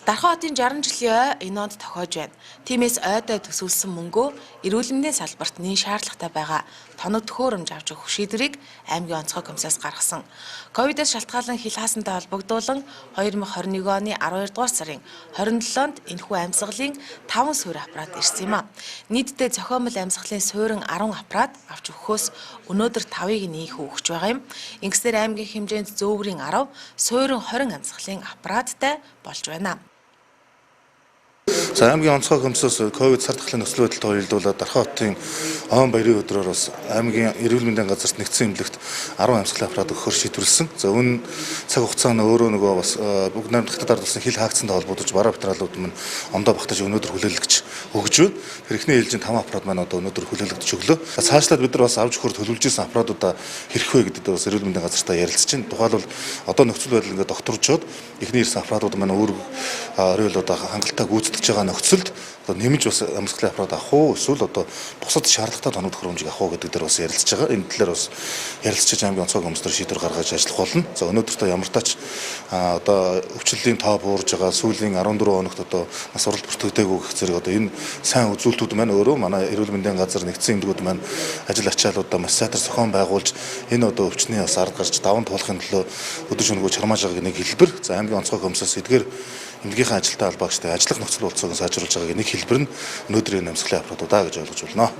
Дархан хотын 60 жилийн ой энэ онд тохиож байна. Тиймээс ойдоо төсвөлсөн мөнгөө эрүүл мэндийн салбарт нэн шаардлагатай байгаа тоног төхөөрөмж авч өгөх шийдвэрийг аймгийн онцгой комиссаас гаргасан. Ковидос шалтгаалan хил хаасантай холбогдуулан 2021 оны 12 дугаар сарын 27-нд энэхүү амьсгалын 5 суурь аппарат ирсэн юм а. Нийтдээ зохиомол амьсгалын суурин 10 аппарат авч өгөхөөс өнөөдөр 5-ыг нээх өгч байгаа юм. Ингэснээр аймгийн хэмжээнд зөөврийн 10, суурин 20 амьсгалын аппараттай болж байна. За аймгийн онцгой комиссоос ковид сар дахлын нөхцөл байдалтай уялдуулаад Дархан хотын он баярын өдрөөр бас аймгийн эрүүл мэндийн газарт нэгдсэн эмнэлэгт 10 амьсгалын аппарат өгөхөөр шийдвэрлсэн. За энэ цаг хугацаанд өөрөө нөгөө бас бүгд найрамд хятад ард улсын хил хаагдсантай холбогдож бараа материалууд маань ондоо багтаж өнөөдөр хүлээлгэж өгж байна. Тэр ихний ээлжийн 5 аппарат маань одоо өнөөдөр хүлээлгэж өглөө. Цаашлаад бид нар бас авч өгөхөөр төлөвлөж ирсэн аппаратуудаа хэрэг вэ гэдэгт бас эрүүл мэндийн газартаа ярилцж байна. Тухайлбал одоо нөхцөл байдал ингээд докторжоод ихний ирсэн аппаратууд маань өөр одоо хангалттай гүйцэтгэж байгаа нөхцөлд одоо нэмж бас амьсгалын аппарат авах уу эсвэл одоо бусад шаардлагатай тоног төхөөрөмжийг авах уу гэдэг дээр бас ярилцж байгаа. Энэ талаар бас ярилцж аймгийн онцгой комиссээр шийдвэр гаргаж ажиллах болно. За өнөөдөр ямар тач одоо өвчлөлийн тоо буурж байгаа сүүлийн 14 хоногт одоо нас уралд бүртгэдэггүй гэх зэрэг одоо энэ сайн үзүүлэлтүүд маань өөрөө манай эрүүл мэндийн газар нэгдсэн эмнэлгүүд маань ажил ачаалуудаа маш сайтар зохион байгуулж энэ одоо өвчний бас ард гарч даван туулахын төлөө өдөр шөнөгүй чармааж байгааг нэг хэлбэр. За аймгийн онцгой комиссаас эдгээр эмнэлгийнхаа ажилтай холбоогчтой ажиллах нөхцөл болцоог сайжруулж байгааг нэг хэлбэр нь өнөөдрийн амьсгалын аппаратуудаа гэж ойлгож байна.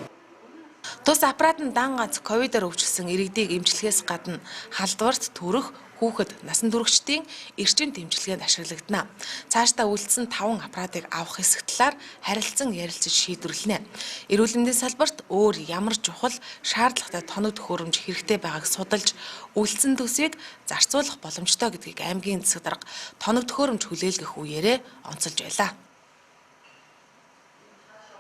Тус аппарат нь дан ганц ковидоор өвчлсөн иргэдийг эмчилгэхээс гадна халдварт төрөх хүүхэд насан туршидтын эрчим дэмжлэгэнд ашиглагдана. Цаашдаа үлдсэн 5 аппаратыг авах хэсэг талаар харилцан ярилцаж шийдвэрлэнэ. Эрүүл мэндийн салбарт өөр ямар чухал шаардлагатай тоног төхөөрөмж хэрэгтэй байгааг судалж үлдсэн төсвийг зарцуулах боломжтой гэдгийг аймгийн засаг дарга тоног төхөөрөмж хүлээлгэх үеэрээ онцолж байлаа.